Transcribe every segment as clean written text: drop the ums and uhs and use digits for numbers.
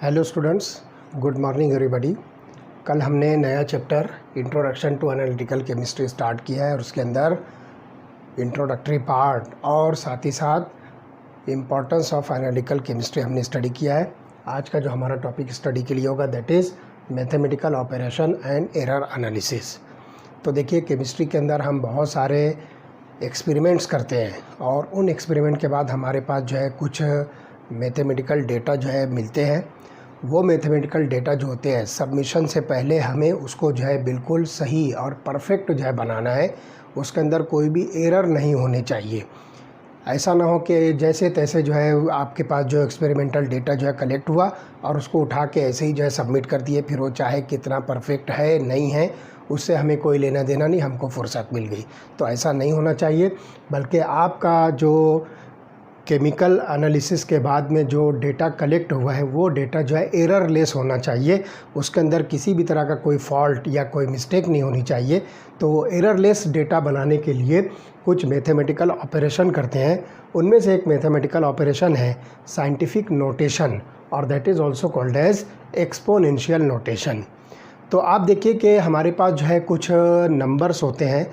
Hello students, good morning everybody. कल हमने नया chapter introduction to analytical chemistry start किया है और उसके अंदर इंट्रोडक्टरी पार्ट और साथ ही साथ इम्पोर्टेंस ऑफ एनालिटिकल केमिस्ट्री हमने स्टडी किया है। आज का जो हमारा टॉपिक स्टडी के लिए होगा that is mathematical operation and error analysis. तो देखिए, केमिस्ट्री के अंदर हम बहुत सारे एक्सपेरिमेंट्स करते हैं और उन एक्सपेरिमेंट के बाद हमारे पास जो है कुछ मैथमेटिकल डेटा जो है मिलते हैं। वो मैथमेटिकल डेटा जो होते हैं, सबमिशन से पहले हमें उसको जो है बिल्कुल सही और परफेक्ट जो है बनाना है। उसके अंदर कोई भी एरर नहीं होने चाहिए। ऐसा ना हो कि जैसे तैसे जो है आपके पास जो एक्सपेरिमेंटल डेटा जो है कलेक्ट हुआ और उसको उठा के ऐसे ही जो है सबमिट कर दिए, फिर वो चाहे कितना परफेक्ट है नहीं है उससे हमें कोई लेना देना नहीं, हमको फुर्सत मिल गई। तो ऐसा नहीं होना चाहिए, बल्कि आपका जो केमिकल एनालिसिस के बाद में जो डेटा कलेक्ट हुआ है वो डेटा जो है एरर लेस होना चाहिए। उसके अंदर किसी भी तरह का कोई फॉल्ट या कोई मिस्टेक नहीं होनी चाहिए। तो एरर लेस डेटा बनाने के लिए कुछ मैथमेटिकल ऑपरेशन करते हैं। उनमें से एक मैथमेटिकल ऑपरेशन है साइंटिफिक नोटेशन, और that is also called as exponential notation. तो आप देखिए कि हमारे पास जो है कुछ नंबर्स होते हैं।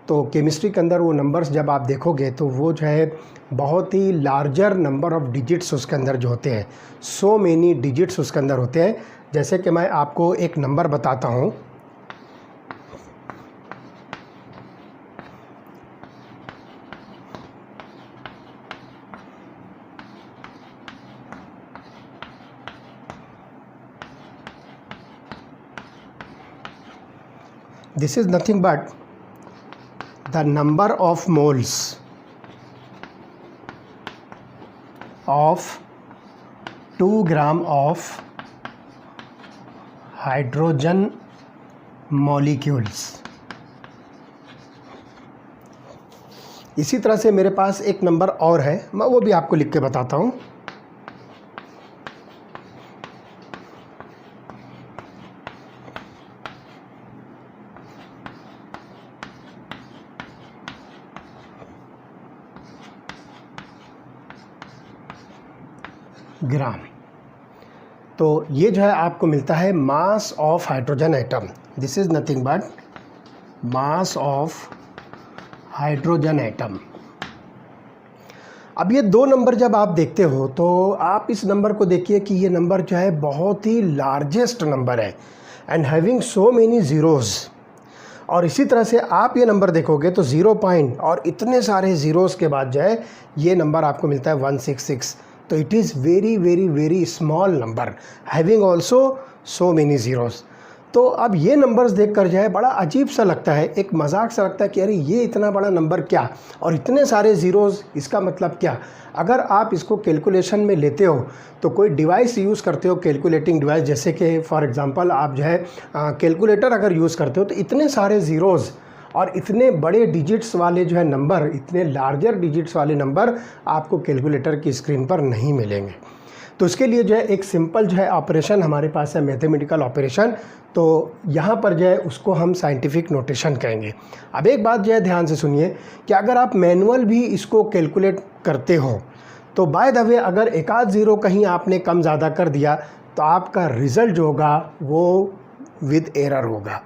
तो केमिस्ट्री के अंदर वो नंबर्स जब आप देखोगे तो वो जो है बहुत ही लार्जर नंबर ऑफ़ डिजिट्स उसके अंदर जो होते हैं, सो मेनी डिजिट्स उसके अंदर होते हैं। जैसे कि मैं आपको एक नंबर बताता हूँ। This is nothing but the number of moles of 2 gram of hydrogen molecules। इसी तरह से मेरे पास एक नंबर और है, मैं वो भी आपको लिख के बताता हूँ। ग्राम। तो ये जो है आपको मिलता है mass of hydrogen atom. This is nothing but mass of hydrogen atom. अब ये दो नंबर जब आप देखते हो तो आप इस नंबर को देखिए कि ये नंबर जो है बहुत ही लार्जेस्ट नंबर है and having so many zeros. और इसी तरह से आप ये नंबर देखोगे तो 0 पॉइंट और इतने सारे ज़ीरोज़ के बाद जो है ये नंबर आपको मिलता है 166। तो it is very very very small number having also so many zeros. तो अब ये नंबर्स देखकर जो है बड़ा अजीब सा लगता है, एक मजाक सा लगता है कि अरे ये इतना बड़ा नंबर क्या और इतने सारे ज़ीरोज़, इसका मतलब क्या। अगर आप इसको कैलकुलेशन में लेते हो तो कोई डिवाइस यूज़ करते हो, कैलकुलेटिंग डिवाइस, जैसे कि फॉर एग्जांपल आप जो है कैलकुलेटर अगर यूज़ करते हो तो इतने सारे ज़ीरोज़ और इतने बड़े डिजिट्स वाले जो है नंबर, इतने लार्जर डिजिट्स वाले नंबर आपको कैलकुलेटर की स्क्रीन पर नहीं मिलेंगे। तो इसके लिए जो है एक सिंपल जो है ऑपरेशन हमारे पास है, मैथमेटिकल ऑपरेशन। तो यहाँ पर जो है उसको हम साइंटिफिक नोटेशन कहेंगे। अब एक बात जो है ध्यान से सुनिए कि अगर आप मैनुअल भी इसको कैलकुलेट करते हो तो बाय द वे अगर एक आध ज़ीरो कहीं आपने कम ज़्यादा कर दिया तो आपका रिज़ल्ट जो होगा वो विद एरर होगा।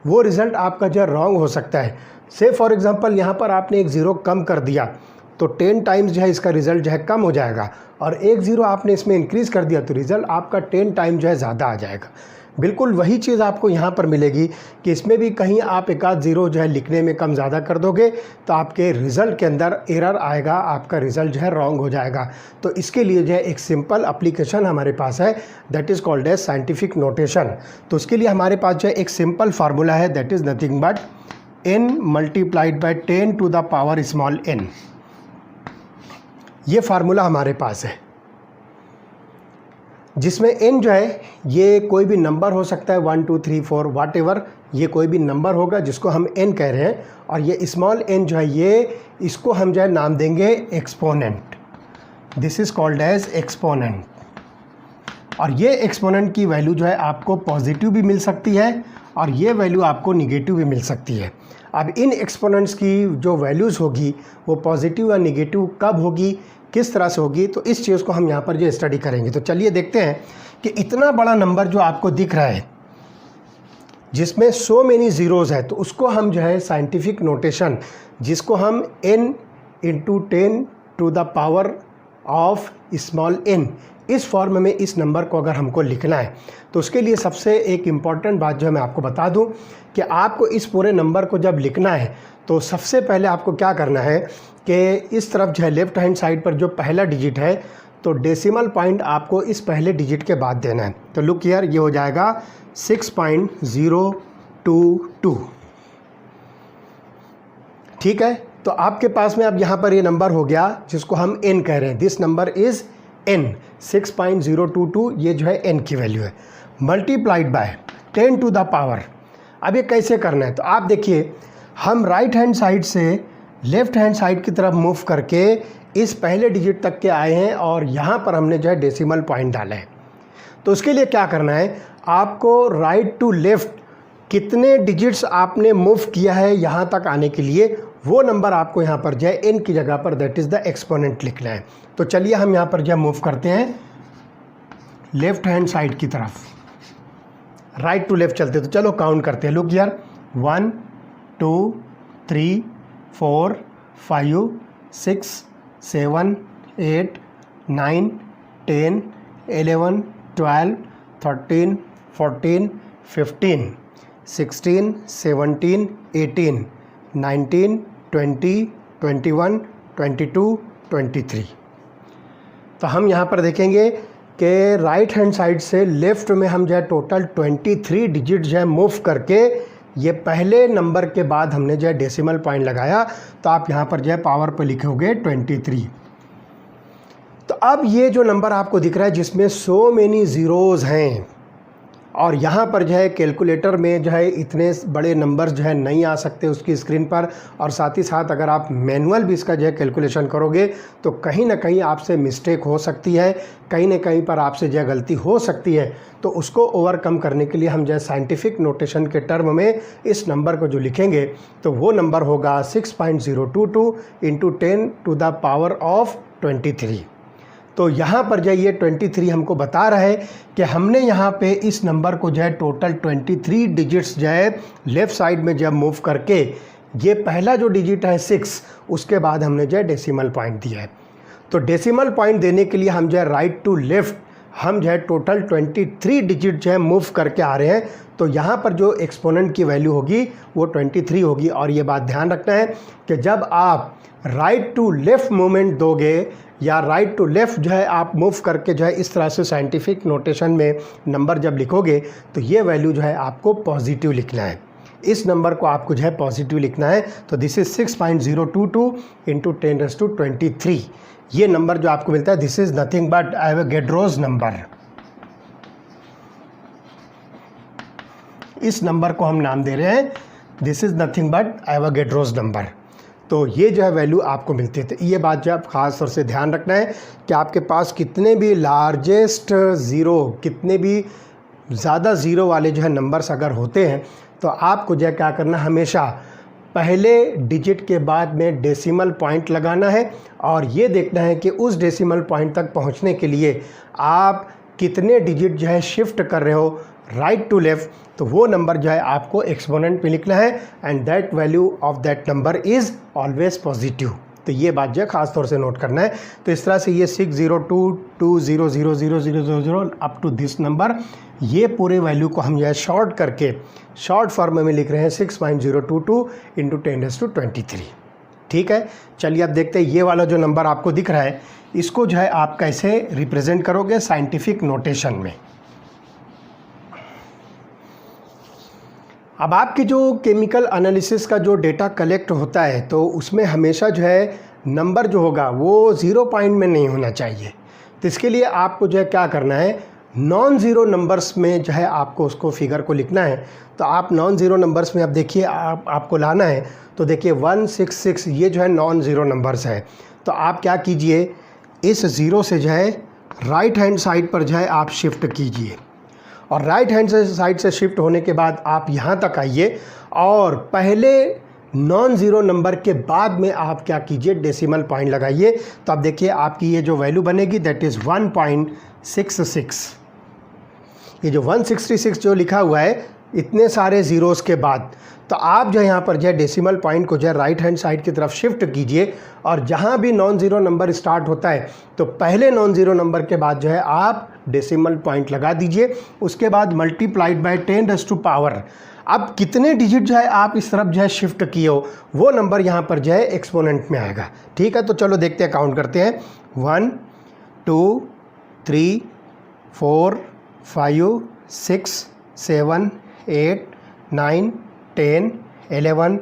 वो रिज़ल्ट आपका जो है रॉन्ग हो सकता है। से फॉर एग्ज़ाम्पल यहाँ पर आपने एक ज़ीरो कम कर दिया तो 10 टाइम्स जो है इसका रिज़ल्ट जो है कम हो जाएगा, और एक ज़ीरो आपने इसमें इंक्रीज़ कर दिया तो रिज़ल्ट आपका 10 टाइम जो है ज़्यादा आ जाएगा। बिल्कुल वही चीज़ आपको यहाँ पर मिलेगी कि इसमें भी कहीं आप एक आध ज़ीरो जो है लिखने में कम ज़्यादा कर दोगे तो आपके रिज़ल्ट के अंदर एरर आएगा, आपका रिज़ल्ट जो है रॉन्ग हो जाएगा। तो इसके लिए जो है एक सिंपल एप्लीकेशन हमारे पास है, that is called as scientific notation. तो उसके लिए हमारे पास जो है एक सिंपल फार्मूला है, that is nothing but n multiplied by 10 to the power small n। ये फार्मूला हमारे पास है जिसमें n जो है ये कोई भी नंबर हो सकता है, 1 2 3 4 वाट एवर, ये कोई भी नंबर होगा जिसको हम n कह रहे हैं। और ये स्मॉल n जो है ये इसको हम जो है नाम देंगे exponent. This is called as exponent. और ये एक्सपोनेंट की वैल्यू जो है आपको पॉजिटिव भी मिल सकती है और ये वैल्यू आपको निगेटिव भी मिल सकती है। अब इन एक्सपोनेंट्स की जो वैल्यूज़ होगी वो पॉजिटिव या निगेटिव कब होगी, किस तरह से होगी, तो इस चीज़ को हम यहाँ पर जो स्टडी करेंगे। तो चलिए देखते हैं कि इतना बड़ा नंबर जो आपको दिख रहा है जिसमें सो मेनी ज़ीरोज़ है, तो उसको हम जो है साइंटिफिक नोटेशन जिसको हम n into 10 to the power of small n, इस फॉर्म में इस नंबर को अगर हमको लिखना है तो उसके लिए सबसे एक इम्पॉर्टेंट बात जो है मैं आपको बता दूं कि आपको इस पूरे नंबर को जब लिखना है तो सबसे पहले आपको क्या करना है कि इस तरफ जो है लेफ़्ट हैंड साइड पर जो पहला डिजिट है तो डेसिमल पॉइंट आपको इस पहले डिजिट के बाद देना है। तो लुक हियर, ये हो जाएगा 6.022। ठीक है, तो आपके पास में अब यहाँ पर ये नंबर हो गया जिसको हम n कह रहे हैं। दिस नंबर इज़ n, 6.022 ये जो है n की वैल्यू है, multiplied by 10 to the power. अब ये कैसे करना है, तो आप देखिए हम राइट हैंड साइड से लेफ़्ट हैंड साइड की तरफ मूव करके इस पहले डिजिट तक के आए हैं और यहाँ पर हमने जो है डेसिमल पॉइंट डाला है। तो उसके लिए क्या करना है, आपको राइट टू लेफ़्ट कितने डिजिट्स आपने मूव किया है यहाँ तक आने के लिए, वो नंबर आपको यहाँ पर जो है n की जगह पर दैट इज़ द एक्सपोनेंट लिखना है। तो चलिए हम यहाँ पर जो मूव करते हैं लेफ़्ट हैंड साइड की तरफ, राइट टू लेफ़्ट चलते, तो चलो काउंट करते हैं। लुक यार, 1 2 3 4 5 6 7 8 9 10 11 12 13 14 15 16 17 18 19 20 21 22 23। तो हम यहाँ पर देखेंगे कि राइट हैंड साइड से लेफ़्ट में हम जो है टोटल 23 डिजिट जो है मूव करके ये पहले नंबर के बाद हमने जो है डेसिमल पॉइंट लगाया। तो आप यहाँ पर जो है पावर पे लिखोगे 23। तो अब ये जो नंबर आपको दिख रहा है जिसमें सो मेनी ज़ीरोज़ हैं और यहाँ पर जो है कैलकुलेटर में जो है इतने बड़े नंबर्स जो है नहीं आ सकते उसकी स्क्रीन पर, और साथ ही साथ अगर आप मैनुअल भी इसका जो है कैलकुलेशन करोगे तो कहीं ना कहीं आपसे मिस्टेक हो सकती है, कहीं ना कहीं पर आपसे जो है गलती हो सकती है। तो उसको ओवरकम करने के लिए हम जो है साइंटिफिक नोटेशन के टर्म में इस नंबर को जो लिखेंगे तो वो नंबर होगा 6.022 into 10 to the power of 23। तो यहाँ पर जो ये 23 हमको बता रहा है कि हमने यहाँ पे इस नंबर को जो है टोटल 23 डिजिट्स जो है लेफ़्ट साइड में जब मूव करके ये पहला जो डिजिट है 6, उसके बाद हमने जो है डेसिमल पॉइंट दिया है। तो डेसिमल पॉइंट देने के लिए हम जो है राइट टू लेफ़्ट हम जो है टोटल 23 डिजिट जो है मूव करके आ रहे हैं। तो यहाँ पर जो एक्सपोनेंट की वैल्यू होगी वो 23 होगी। और ये बात ध्यान रखना है कि जब आप राइट टू लेफ़्ट मूवमेंट दोगे या राइट टू लेफ़्ट जो है आप मूव करके जो है इस तरह से साइंटिफिक नोटेशन में नंबर जब लिखोगे तो ये वैल्यू जो है आपको पॉजिटिव लिखना है, इस नंबर को आपको जो है पॉजिटिव लिखना है। तो दिस इज़ 6.022 इंटू 10⁻23। ये नंबर जो आपको मिलता है this is nothing but Avogadro's number. इस नंबर को हम नाम दे रहे हैं this is nothing but Avogadro's number. तो ये जो है वैल्यू आपको मिलती है। तो ये बात जो आप ख़ास तौर से ध्यान रखना है कि आपके पास कितने भी लार्जेस्ट ज़ीरो, कितने भी ज़्यादा ज़ीरो वाले जो है नंबर्स अगर होते हैं तो आपको जो है क्या करना, हमेशा पहले डिजिट के बाद में डेसिमल पॉइंट लगाना है और ये देखना है कि उस डेसिमल पॉइंट तक पहुंचने के लिए आप कितने डिजिट जो है शिफ्ट कर रहे हो राइट टू लेफ़्ट। तो वो नंबर जो है आपको एक्सपोनेंट में लिखना है and that value of that number is always positive. तो ये बात जो है ख़ास तौर से नोट करना है। तो इस तरह से ये 60220000000 अप टू दिस नंबर, ये पूरे वैल्यू को हम जो है शॉर्ट करके शॉर्ट फॉर्म में लिख रहे हैं 6.022 इंटू 10⁻23। ठीक है, चलिए अब देखते हैं ये वाला जो नंबर आपको दिख रहा है इसको जो है आप कैसे रिप्रेजेंट करोगे साइंटिफिक नोटेशन में। अब आपकी जो केमिकल एनालिसिस का जो डेटा कलेक्ट होता है तो उसमें हमेशा जो है नंबर जो होगा वो 0 पॉइंट में नहीं होना चाहिए। तो इसके लिए आपको जो है क्या करना है, नॉन ज़ीरो नंबर्स में जो है आपको उसको फिगर को लिखना है। तो आप नॉन ज़ीरो नंबर्स में अब देखिए आपको लाना है। तो देखिए 166 ये जो है नॉन ज़ीरो नंबर्स है। तो आप क्या कीजिए, इस ज़ीरो से जो है राइट हैंड साइड पर जो है आप शिफ्ट कीजिए और राइट हैंड साइड से शिफ्ट होने के बाद आप यहाँ तक आइए और पहले नॉन ज़ीरो नंबर के बाद में आप क्या कीजिए, डेसिमल पॉइंट लगाइए। तो अब देखिए आपकी ये जो वैल्यू बनेगी दैट इज़ 1.66। ये जो 166 जो लिखा हुआ है इतने सारे ज़ीरोज़ के बाद, तो आप जो यहाँ पर जो है डेसिमल पॉइंट को जो है राइट हैंड साइड की तरफ शिफ्ट कीजिए और जहाँ भी नॉन ज़ीरो नंबर स्टार्ट होता है तो पहले नॉन ज़ीरो नंबर के बाद जो है आप डेसिमल पॉइंट लगा दीजिए। उसके बाद मल्टीप्लाइड बाय 10⁻⁴। अब कितने डिजिट जो है आप इस तरफ जो है शिफ्ट किए हो वो नंबर यहाँ पर जो है एक्सपोनेंट में आएगा। ठीक है, तो चलो देखते हैं, काउंट करते हैं। 1 2 3 4 5 6 7 8 9 10 11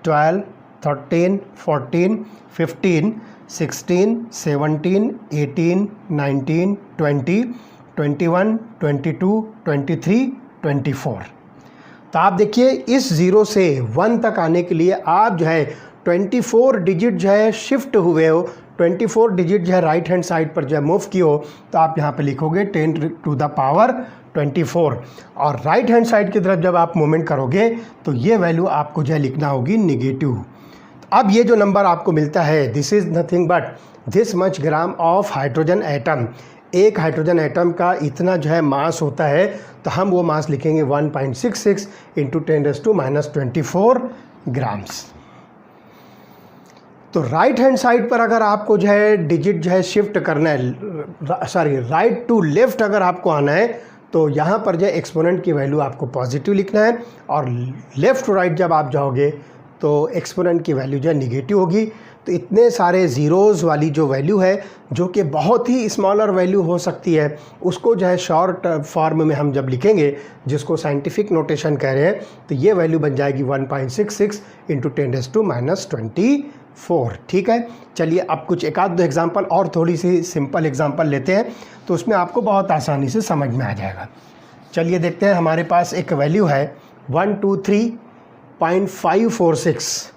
12 13 14 15 16 17 18 19 20 21 22 23 24। तो आप देखिए इस ज़ीरो से 1 तक आने के लिए आप जो है 24 डिजिट जो है शिफ्ट हुए हो, 24 डिजिट जो है राइट हैंड साइड पर जो है मूव किए हो। तो आप यहाँ पे लिखोगे 10⁻24 और राइट हैंड साइड की तरफ जब आप मूवमेंट करोगे तो ये वैल्यू आपको जो है लिखना होगी नेगेटिव। अब ये जो नंबर आपको मिलता है this is nothing but this much gram of hydrogen atom. एक हाइड्रोजन एटम का इतना जो है मास होता है, तो हम वो मास लिखेंगे 1.66 इंटू 10⁻24 ग्राम्स। तो राइट हैंड साइड पर अगर आपको जो है डिजिट जो है शिफ्ट करना है, राइट टू लेफ्ट अगर आपको आना है तो यहाँ पर जो है एक्सपोनेंट की वैल्यू आपको पॉजिटिव लिखना है और लेफ़्ट टू राइट जब आप जाओगे तो एक्सपोनेंट की वैल्यू जो है निगेटिव होगी। तो इतने सारे ज़ीरोज़ वाली जो वैल्यू है जो कि बहुत ही स्मॉलर वैल्यू हो सकती है, उसको जो है शॉर्ट फॉर्म में हम जब लिखेंगे जिसको साइंटिफिक नोटेशन कह रहे हैं, तो ये वैल्यू बन जाएगी 1.66 इंटू 10⁻24। ठीक है, चलिए अब कुछ एक आध दो एग्जांपल और थोड़ी सी सिंपल एग्जांपल लेते हैं तो उसमें आपको बहुत आसानी से समझ में आ जाएगा। चलिए देखते हैं, हमारे पास एक वैल्यू है 123.546।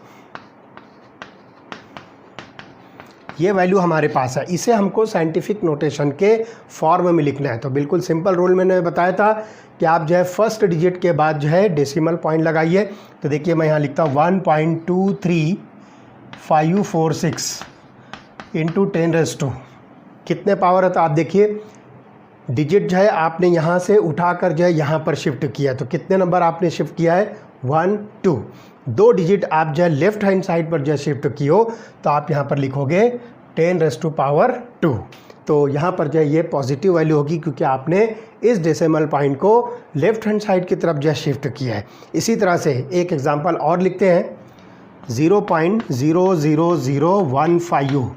ये वैल्यू हमारे पास है, इसे हमको साइंटिफिक नोटेशन के फॉर्म में लिखना है। तो बिल्कुल सिंपल रूल मैंने बताया था कि आप जो है फर्स्ट डिजिट के बाद जो है डेसिमल पॉइंट लगाइए। तो देखिए मैं यहाँ लिखता हूँ 1.23546 इंटू 10⁻²। कितने पावर है, तो आप देखिए डिजिट जो है आपने यहाँ से उठाकर जो है यहाँ पर शिफ्ट किया, तो कितने नंबर आपने शिफ्ट किया है 1 2। दो डिजिट आप जो है लेफ्ट हैंड साइड पर जो है शिफ्ट किए हो तो आप यहाँ पर लिखोगे 10⁻²। तो यहाँ पर जो है ये पॉजिटिव वैल्यू होगी क्योंकि आपने इस डेसिमल पॉइंट को लेफ्ट हैंड साइड की तरफ जो है शिफ्ट किया है। इसी तरह से एक एग्जांपल और लिखते हैं 0.00015।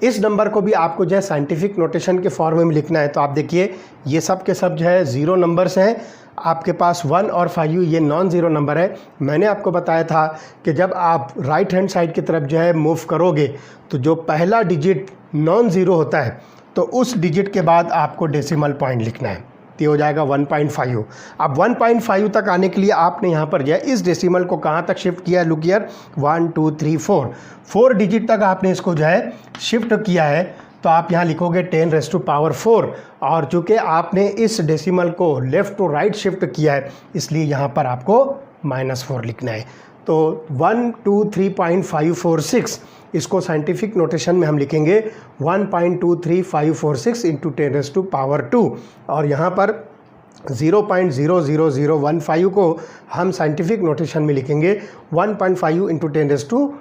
इस नंबर को भी आपको जो है साइंटिफिक नोटेशन के फॉर्म में लिखना है। तो आप देखिए ये सब के सब जो है ज़ीरो नंबर्स हैं, आपके पास 1 और 5 ये नॉन ज़ीरो नंबर है। मैंने आपको बताया था कि जब आप राइट हैंड साइड की तरफ जो है मूव करोगे तो जो पहला डिजिट नॉन ज़ीरो होता है तो उस डिजिट के बाद आपको डेसिमल पॉइंट लिखना है, तो हो जाएगा 1.5। अब 1.5 तक आने के लिए आपने यहाँ पर जो है इस डेसिमल को कहाँ तक शिफ्ट किया, लुक हियर 1 2 3 4 डिजिट तक आपने इसको जो है शिफ्ट किया है। तो आप यहाँ लिखोगे 10⁻⁴ और चूँकि आपने इस डेसिमल को लेफ़्ट टू राइट शिफ्ट किया है इसलिए यहाँ पर आपको -4 लिखना है। तो 123.546 इसको साइंटिफिक नोटेशन में हम लिखेंगे 1.23546 इंटू 10⁻² और यहाँ पर 0.00015 को हम साइंटिफिक नोटेशन में लिखेंगे 1.5 इंटू 10⁻⁴।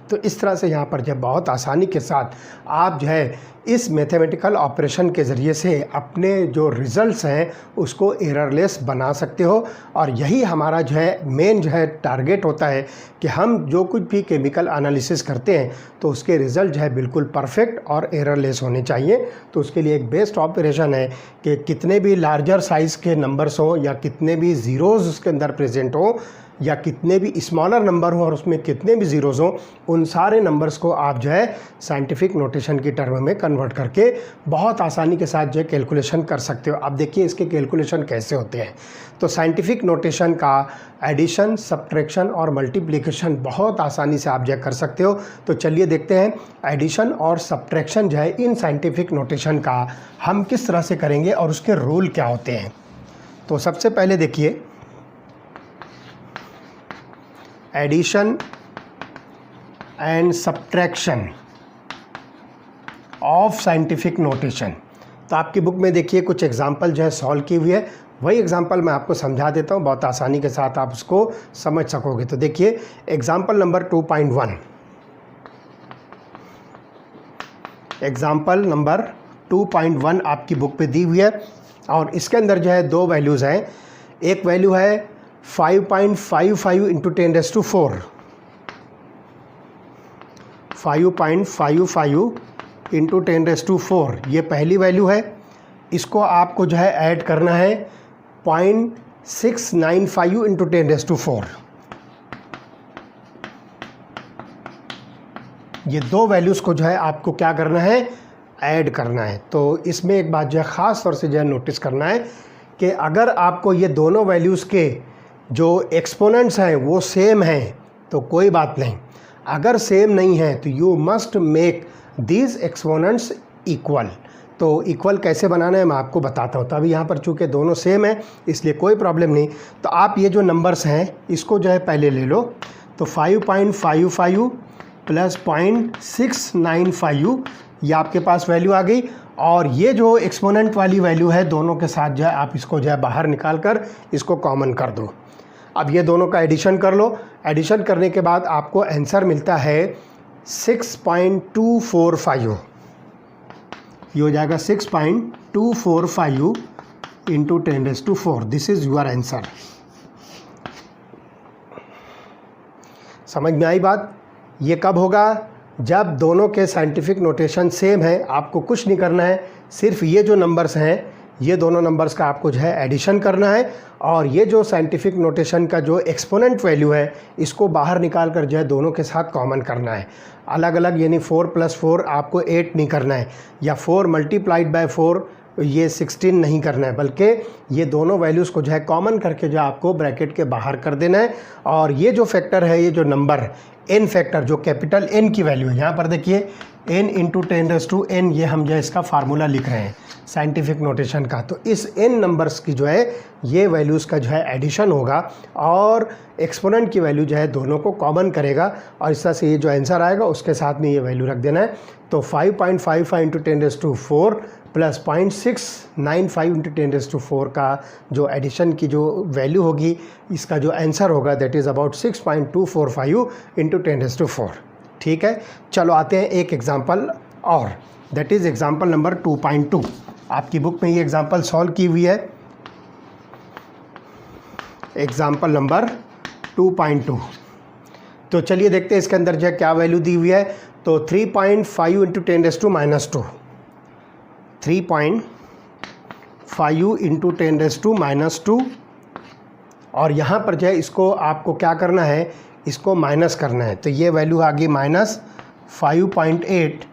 तो इस तरह से यहाँ पर जो बहुत आसानी के साथ आप जो है इस मैथमेटिकल ऑपरेशन के ज़रिए से अपने जो रिज़ल्ट्स हैं उसको एररलेस बना सकते हो। और यही हमारा जो है मेन जो है टारगेट होता है कि हम जो कुछ भी केमिकल एनालिसिस करते हैं तो उसके रिज़ल्ट जो है बिल्कुल परफेक्ट और एररलेस होने चाहिए। तो उसके लिए एक बेस्ट ऑपरेशन है कि कितने भी लार्जर साइज़ के नंबर्स हों या कितने भी ज़ीरोज़ उसके अंदर प्रेजेंट हों या कितने भी स्मॉलर नंबर हो और उसमें कितने भी ज़ीरोज़ हों, उन सारे नंबर्स को आप जो है साइंटिफिक नोटेशन की टर्म में कन्वर्ट करके बहुत आसानी के साथ जो है कैलकुलेशन कर सकते हो। अब देखिए इसके कैलकुलेशन कैसे होते हैं। तो साइंटिफिक नोटेशन का एडिशन, सब्ट्रैक्शन और मल्टीप्लिकेशन बहुत आसानी से आप जो कर सकते हो। तो चलिए देखते हैं एडिशन और सब्ट्रैक्शन जो है इन साइंटिफिक नोटेशन का हम किस तरह से करेंगे और उसके रूल क्या होते हैं। तो सबसे पहले देखिए addition and subtraction of scientific notation. तो आपकी बुक में देखिए कुछ एग्जाम्पल जो है सॉल्व की हुई है, वही एग्जाम्पल मैं आपको समझा देता हूँ, बहुत आसानी के साथ आप उसको समझ सकोगे। तो देखिए एग्जाम्पल नंबर 2.1, एग्जाम्पल नंबर 2.1 आपकी बुक पे दी हुई है और इसके अंदर जो है दो वैल्यूज़ हैं। एक वैल्यू है 5.55 इंटू 10⁻⁴, 5.55 इंटू 10⁻⁴, ये पहली वैल्यू है। इसको आपको जो है ऐड करना है 0.695 इंटू 10⁻⁴। ये दो वैल्यूज़ को जो है आपको क्या करना है, ऐड करना है। तो इसमें एक बात जो है ख़ास तौर से जो है नोटिस करना है कि अगर आपको ये दोनों वैल्यूज़ के जो एक्सपोनेंट्स हैं वो सेम हैं तो कोई बात नहीं, अगर सेम नहीं है तो you must make these exponents equal. तो इक्वल कैसे बनाना है मैं आपको बताता हूँ। तो अभी यहाँ पर चूँकि दोनों सेम है इसलिए कोई प्रॉब्लम नहीं। तो आप ये जो नंबर्स हैं इसको जो है पहले ले लो। तो 5.55 प्लस 0.695 ये आपके पास वैल्यू आ गई और ये जो एक्सपोनेंट वाली वैल्यू है दोनों के साथ जो है आप इसको जो है बाहर निकाल कर इसको कॉमन कर दो। अब ये दोनों का एडिशन कर लो। एडिशन करने के बाद आपको आंसर मिलता है 6.245। ये हो जाएगा 6.245 into 10⁻⁴। This is your answer. समझ में आई बात? ये कब होगा? जब दोनों के साइंटिफिक नोटेशन सेम है। आपको कुछ नहीं करना है, सिर्फ ये जो नंबर्स हैं ये दोनों नंबर्स का आपको जो है एडिशन करना है और ये जो साइंटिफिक नोटेशन का जो एक्सपोनेंट वैल्यू है इसको बाहर निकाल कर जो है दोनों के साथ कॉमन करना है। अलग अलग यानी 4 + 4 आपको 8 नहीं करना है या 4 × 4 ये 16 नहीं करना है, बल्कि ये दोनों वैल्यूज़ को जो है कॉमन करके जो आपको ब्रैकेट के बाहर कर देना है। और ये जो फैक्टर है, ये जो नंबर n फैक्टर जो कैपिटल N की वैल्यू है, यहाँ पर देखिए n इंटू 10⁻n, ये हम जो है इसका फार्मूला लिख रहे हैं साइंटिफिक नोटेशन का। तो इस n नंबर्स की जो है ये वैल्यूज़ का जो है एडिशन होगा और एक्सपोनेंट की वैल्यू जो है दोनों को कॉमन करेगा और इस तरह से ये जो आंसर आएगा उसके साथ में ये वैल्यू रख देना है। तो 5.55 इंटू 10⁻⁴ प्लस 0.695 इंटू 10⁻⁴ का जो एडिशन की जो वैल्यू होगी, इसका जो आंसर होगा दैट इज़ अबाउट 6.245 इंटू 10⁻⁴। ठीक है, चलो आते हैं एक एग्जांपल और, दैट इज़ एग्जांपल नंबर 2.2। आपकी बुक में ये एग्जांपल सॉल्व की हुई है। Example number 2.2। तो चलिए देखते हैं इसके अंदर जो है क्या वैल्यू दी हुई है। तो 3.5 इंटू 10⁻⁻2, 3.5 इंटू 10⁻⁻2 और यहाँ पर जो है इसको आपको क्या करना है, इसको माइनस करना है। तो ये वैल्यू आ गई -5.8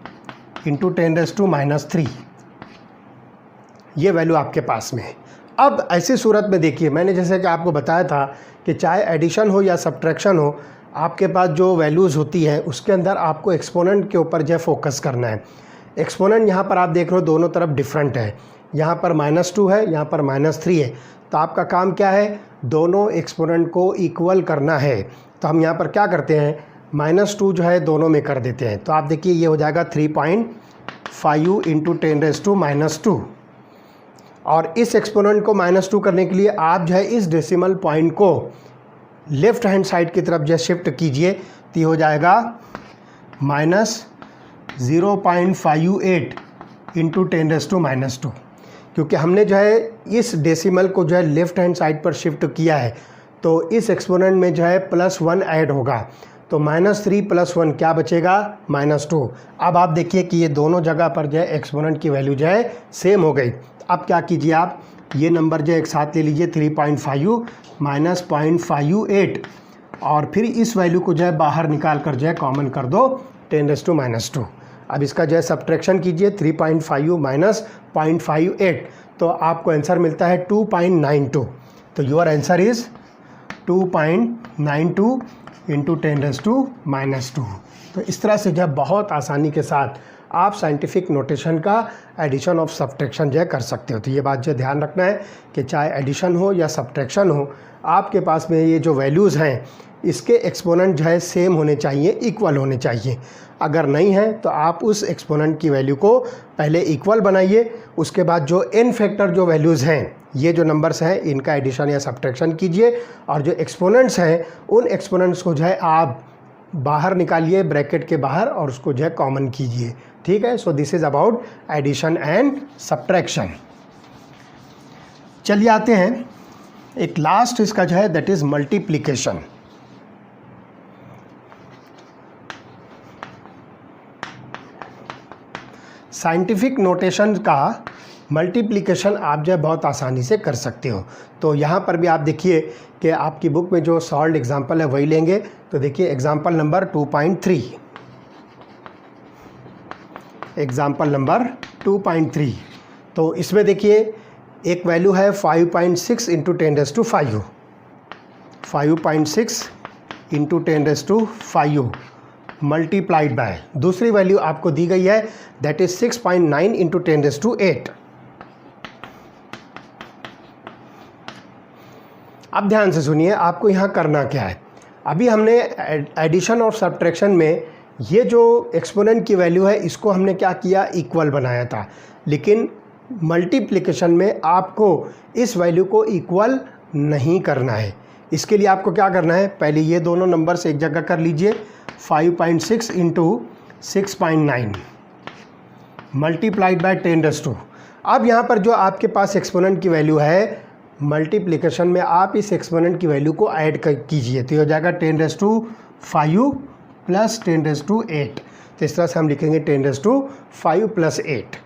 इंटू 10⁻⁻3, ये वैल्यू आपके पास में है। अब ऐसी सूरत में देखिए, मैंने जैसे कि आपको बताया था कि चाहे एडिशन हो या सब्ट्रैक्शन हो, आपके पास जो वैल्यूज़ होती हैं उसके अंदर आपको एक्सपोनेंट के ऊपर जो है फोकस करना है। एक्सपोनेंट यहाँ पर आप देख रहे हो दोनों तरफ डिफरेंट है, यहाँ पर -2 है, यहाँ पर -3 है। तो आपका काम क्या है, दोनों एक्सपोनेंट को इक्वल करना है। तो हम यहाँ पर क्या करते हैं, -2 जो है दोनों में कर देते हैं। तो आप देखिए ये हो जाएगा 3.5 इंटू 10⁻⁻2 और इस एक्सपोनेंट को -2 करने के लिए आप जो है इस डेसिमल पॉइंट को लेफ़्ट हैंड साइड की तरफ जो शिफ्ट कीजिए। तो ये हो जाएगा -0.58 इंटू 10⁻⁻2, क्योंकि हमने जो है इस डेसिमल को जो है लेफ़्ट हैंड साइड पर शिफ्ट किया है। तो इस एक्सपोनेंट में जो है +1 ऐड होगा। तो -3 + 1 क्या बचेगा, -2। अब आप देखिए कि ये दोनों जगह पर जो है एक्सपोनेंट की वैल्यू जो है सेम हो गई। अब क्या कीजिए, आप ये नंबर जो एक साथ ले लीजिए, 3.5 माइनस 0.58 और फिर इस वैल्यू को जो है बाहर निकाल कर जो है कॉमन कर दो 10⁻²। अब इसका जो है सब्ट्रैक्शन कीजिए, 3.5 माइनस 0.58, तो आपको आंसर मिलता है 2.92। तो योर आंसर इज़ 2.92 इंटू 10⁻²। तो इस तरह से जो है बहुत आसानी के साथ आप साइंटिफिक नोटेशन का एडिशन ऑफ सब्ट्रैक्शन जो है कर सकते हो। तो ये बात जो ध्यान रखना है कि चाहे एडिशन हो या सब्ट्रैक्शन हो, आपके पास में ये जो वैल्यूज़ हैं इसके एक्सपोनेंट जो है सेम होने चाहिए, इक्वल होने चाहिए। अगर नहीं है तो आप उस एक्सपोनेंट की वैल्यू को पहले इक्वल बनाइए, उसके बाद जो n फैक्टर जो वैल्यूज़ हैं, ये जो नंबर्स हैं, इनका एडिशन या सब्ट्रैक्शन कीजिए, और जो एक्सपोनेंट्स हैं उन एक्सपोनेंट्स को जो है आप बाहर निकालिए ब्रैकेट के बाहर और उसको जो है कॉमन कीजिए। ठीक है, so this is about addition and subtraction. चलिए आते हैं एक लास्ट इसका जो है, that is multiplication. Scientific notation का मल्टीप्लिकेशन आप जो है बहुत आसानी से कर सकते हो। तो यहाँ पर भी आप देखिए कि आपकी बुक में जो सॉल्व्ड एग्जांपल है वही लेंगे। तो देखिए एग्जांपल नंबर 2.3, एग्जांपल नंबर 2.3। तो इसमें देखिए एक वैल्यू है 5.6 इंटू 10⁵, 5.6 इंटू 10⁵ मल्टीप्लाइड बाय दूसरी वैल्यू आपको दी गई है, दैट इज 6.9 इंटू 10⁸। अब ध्यान से सुनिए, आपको यहाँ करना क्या है। अभी हमने एडिशन और सब्ट्रैक्शन में ये जो एक्सपोनेंट की वैल्यू है इसको हमने क्या किया, इक्वल बनाया था। लेकिन मल्टीप्लिकेशन में आपको इस वैल्यू को इक्वल नहीं करना है। इसके लिए आपको क्या करना है, पहले ये दोनों नंबर्स एक जगह कर लीजिए, 5.6 इंटू 6.9 मल्टीप्लाइड बाय 10⁻²। अब यहाँ पर जो आपके पास एक्सपोनेंट की वैल्यू है, मल्टीप्लिकेशन में आप इस एक्सपोनेंट की वैल्यू को ऐड कीजिए, तो ये हो जाएगा 10⁵ प्लस 10⁸। तो इस तरह से हम लिखेंगे 10⁵ प्लस 8।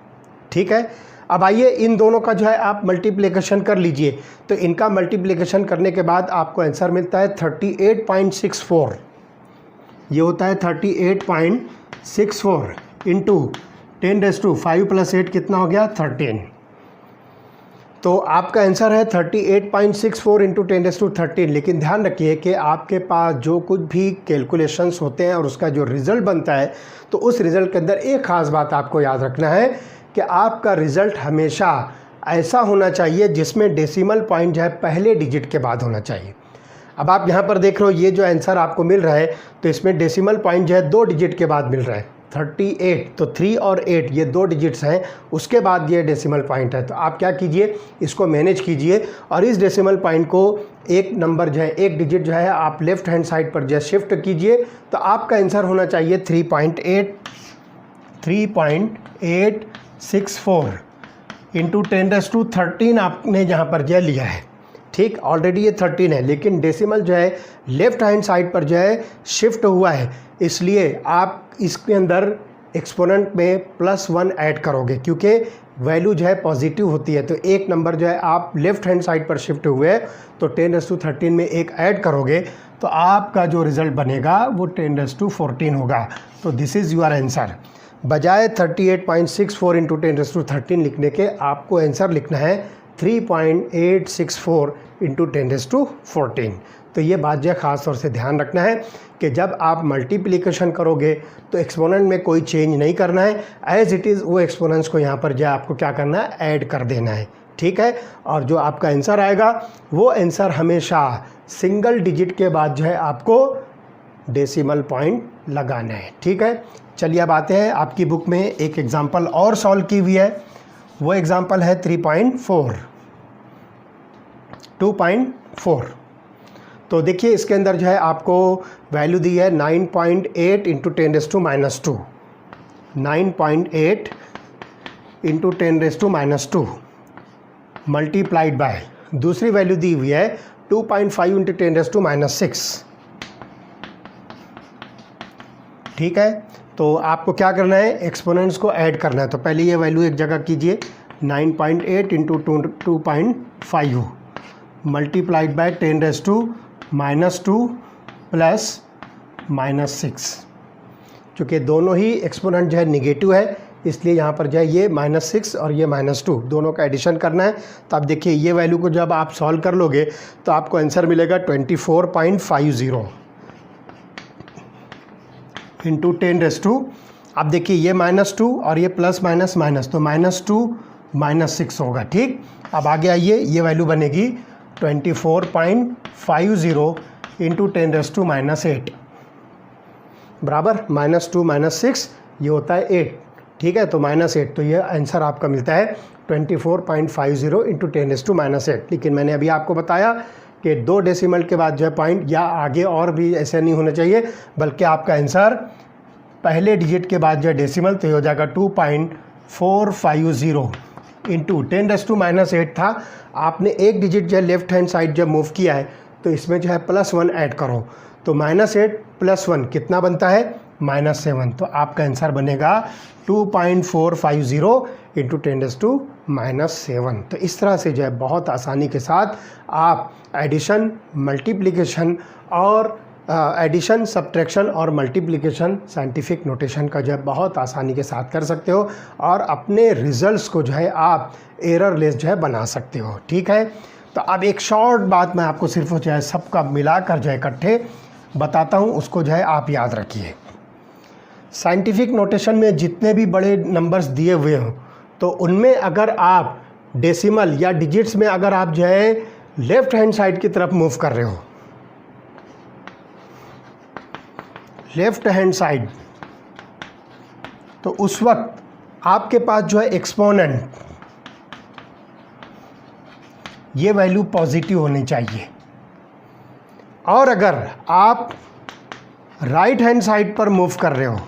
ठीक है, अब आइए इन दोनों का जो है आप मल्टीप्लिकेशन कर लीजिए। तो इनका मल्टीप्लिकेशन करने के बाद आपको आंसर मिलता है 38.64। ये होता है 38.64 इंटू 10⁵ प्लस 8 कितना हो गया, 13। तो आपका आंसर है 38.64 इंटू 10⁻13। लेकिन ध्यान रखिए कि आपके पास जो कुछ भी कैलकुलेशंस होते हैं और उसका जो रिज़ल्ट बनता है, तो उस रिज़ल्ट के अंदर एक ख़ास बात आपको याद रखना है कि आपका रिज़ल्ट हमेशा ऐसा होना चाहिए जिसमें डेसिमल पॉइंट जो है पहले डिजिट के बाद होना चाहिए। अब आप यहाँ पर देख रहे हो, ये जो आंसर आपको मिल रहा है तो इसमें डेसिमल पॉइंट जो है 2 डिजिट के बाद मिल रहा है, 38। तो 3 और 8 ये 2 डिजिट्स हैं, उसके बाद ये डेसिमल पॉइंट है। तो आप क्या कीजिए, इसको मैनेज कीजिए और इस डेसिमल पॉइंट को एक नंबर जो है, एक डिजिट जो है आप लेफ़्ट हैंड साइड पर जो शिफ्ट कीजिए। तो आपका आंसर होना चाहिए 3.864 इंटू 10⁻13 आपने जहाँ पर जो लिया है। ठीक, ऑलरेडी ये 13 है, लेकिन डेसिमल जो है लेफ़्ट हैंड साइड पर जो है शिफ्ट हुआ है, इसलिए आप इसके अंदर एक्सपोनेंट में +1 ऐड करोगे, क्योंकि वैल्यू जो है पॉजिटिव होती है। तो एक नंबर जो है आप लेफ़्ट हैंड साइड पर शिफ्ट हुए हैं, तो 10⁻13 में एक ऐड करोगे तो आपका जो रिज़ल्ट बनेगा वो 10⁻14 होगा। तो दिस इज़ योर आंसर। बजाय 38.64 इंटू 10⁻13 लिखने के आपको आंसर लिखना है 3.864 इंटू 10⁻14। तो ये बात जो है ख़ास तौर से ध्यान रखना है कि जब आप मल्टीप्लिकेशन करोगे तो एक्सपोनेंट में कोई चेंज नहीं करना है, एज़ इट इज़ वो एक्सपोनेंट्स को यहाँ पर जो आपको क्या करना है, ऐड कर देना है। ठीक है, और जो आपका आंसर आएगा वो आंसर हमेशा सिंगल डिजिट के बाद जो है आपको डेसिमल पॉइंट लगाना है। ठीक है, चलिए अब आते हैं, आपकी बुक में एक एग्ज़ाम्पल और सॉल्व की हुई है, वो एग्ज़ाम्पल है 2.4। तो देखिए इसके अंदर जो है आपको वैल्यू दी है 9.8 इंटू 10⁻², 9.8 इंटू 10⁻² मल्टीप्लाइड बाय दूसरी वैल्यू दी हुई है 2.5 इंटू 10⁻6। ठीक है, तो आपको क्या करना है, एक्सपोनेंट्स को ऐड करना है। तो पहले ये वैल्यू एक जगह कीजिए, 9.8 इंटू 2.5 मल्टीप्लाइड बाय 10⁻² प्लस -6। चूँकि दोनों ही एक्सपोनेंट जो है निगेटिव है, इसलिए यहाँ पर जो है ये -6 और ये -2 दोनों का एडिशन करना है। तो आप देखिए ये वैल्यू को जब आप सॉल्व कर लोगे तो आपको आंसर मिलेगा 24.50 इंटू 10⁻²। अब देखिए ये -2 और ये प्लस माइनस माइनस, तो -2 -6 होगा। ठीक, अब आगे आइए, ये वैल्यू बनेगी 24.50 इंटू 10⁻⁻⁸ बराबर -2 -6 ये होता है 8, ठीक है। तो -8, तो ये आंसर आपका मिलता है 24.50 इंटू 10⁻⁸। लेकिन मैंने अभी आपको बताया कि 2 डेसिमल के बाद जो है पॉइंट या आगे और भी ऐसे नहीं होना चाहिए, बल्कि आपका आंसर पहले डिजिट के बाद जो है डेसिमल, तो ये हो जाएगा 2.450 इंटू 10⁻⁸ था। आपने एक डिजिट जो है लेफ्ट हैंड साइड जब मूव किया है तो इसमें जो है +1 ऐड करो, तो -8 + 1 कितना बनता है -7। तो आपका आंसर बनेगा 2.450 इंटू 10⁻⁷। तो इस तरह से जो है बहुत आसानी के साथ आप एडिशन, मल्टीप्लिकेशन और एडिशन, सब्ट्रैक्शन और मल्टीप्लिकेशन साइंटिफिक नोटेशन का जो है बहुत आसानी के साथ कर सकते हो और अपने रिजल्ट्स को जो है आप एररलेस जो है बना सकते हो, ठीक है। तो अब एक शॉर्ट बात मैं आपको सिर्फ जो है सबका मिलाकर जो है इकट्ठे बताता हूँ, उसको जो है आप याद रखिए। साइंटिफिक नोटेशन में जितने भी बड़े नंबर्स दिए हुए हों तो उनमें अगर आप डेसिमल या डिजिट्स में अगर आप जो है लेफ्ट हैंड साइड की तरफ मूव कर रहे हो, लेफ्ट हैंड साइड, तो उस वक्त आपके पास जो है एक्सपोनेंट ये वैल्यू पॉजिटिव होनी चाहिए। और अगर आप राइट हैंड साइड पर मूव कर रहे हो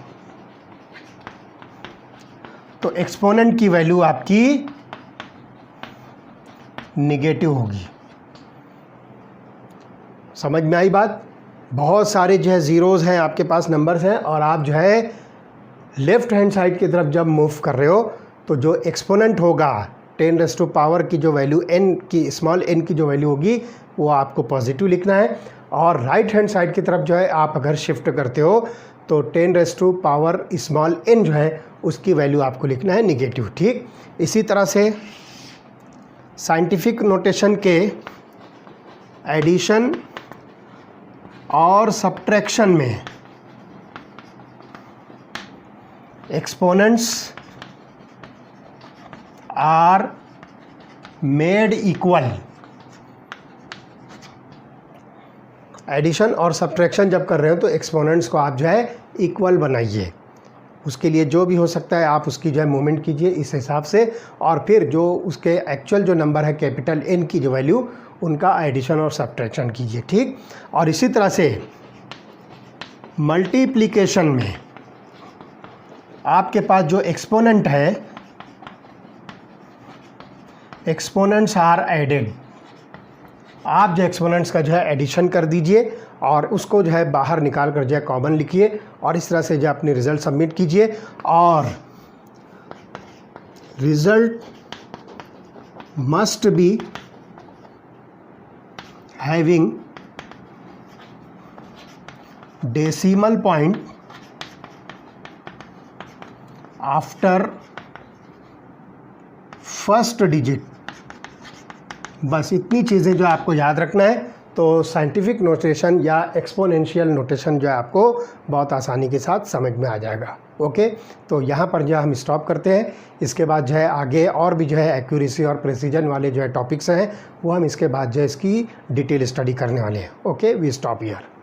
तो एक्सपोनेंट की वैल्यू आपकी निगेटिव होगी। समझ में आई बात? बहुत सारे जो है ज़ीरोज़ हैं आपके पास, नंबर्स हैं, और आप जो है लेफ़्ट हैंड साइड की तरफ जब मूव कर रहे हो तो जो एक्सपोनेंट होगा 10⁻⁴ की जो वैल्यू n की, स्मॉल n की जो वैल्यू होगी वो आपको पॉजिटिव लिखना है। और राइट हैंड साइड की तरफ जो है आप अगर शिफ्ट करते हो तो 10⁻⁻n जो है उसकी वैल्यू आपको लिखना है निगेटिव, ठीक। इसी तरह से साइंटिफिक नोटेशन के एडिशन और सब्ट्रैक्शन में exponents are made equal. Addition और सब्ट्रैक्शन जब कर रहे हो तो एक्सपोनेंट्स को आप जो है इक्वल बनाइए। उसके लिए जो भी हो सकता है आप उसकी जो है मूवमेंट कीजिए इस हिसाब से, और फिर जो उसके एक्चुअल जो नंबर है कैपिटल N की जो वैल्यू, उनका एडिशन और सब्ट्रैक्शन कीजिए, ठीक। और इसी तरह से मल्टीप्लिकेशन में आपके पास जो एक्सपोनेंट है, एक्सपोनेंट्स आर एडेड। आप जो एक्सपोनेंट्स का जो है एडिशन कर दीजिए और उसको जो है बाहर निकाल कर जो है कॉमन लिखिए, और इस तरह से जो अपनी रिज़ल्ट सबमिट कीजिए। और result must be having decimal point after first digit. बस इतनी चीज़ें जो आपको याद रखना है, तो साइंटिफिक नोटेशन या एक्सपोनेंशियल नोटेशन जो है आपको बहुत आसानी के साथ समझ में आ जाएगा। ओके, तो यहाँ पर जो हम स्टॉप करते हैं। इसके बाद जो है आगे और भी जो है एक्यूरेसी और प्रेसिजन वाले जो है टॉपिक्स हैं वो हम इसके बाद जो है इसकी डिटेल स्टडी करने वाले हैं। Okay, we stop here.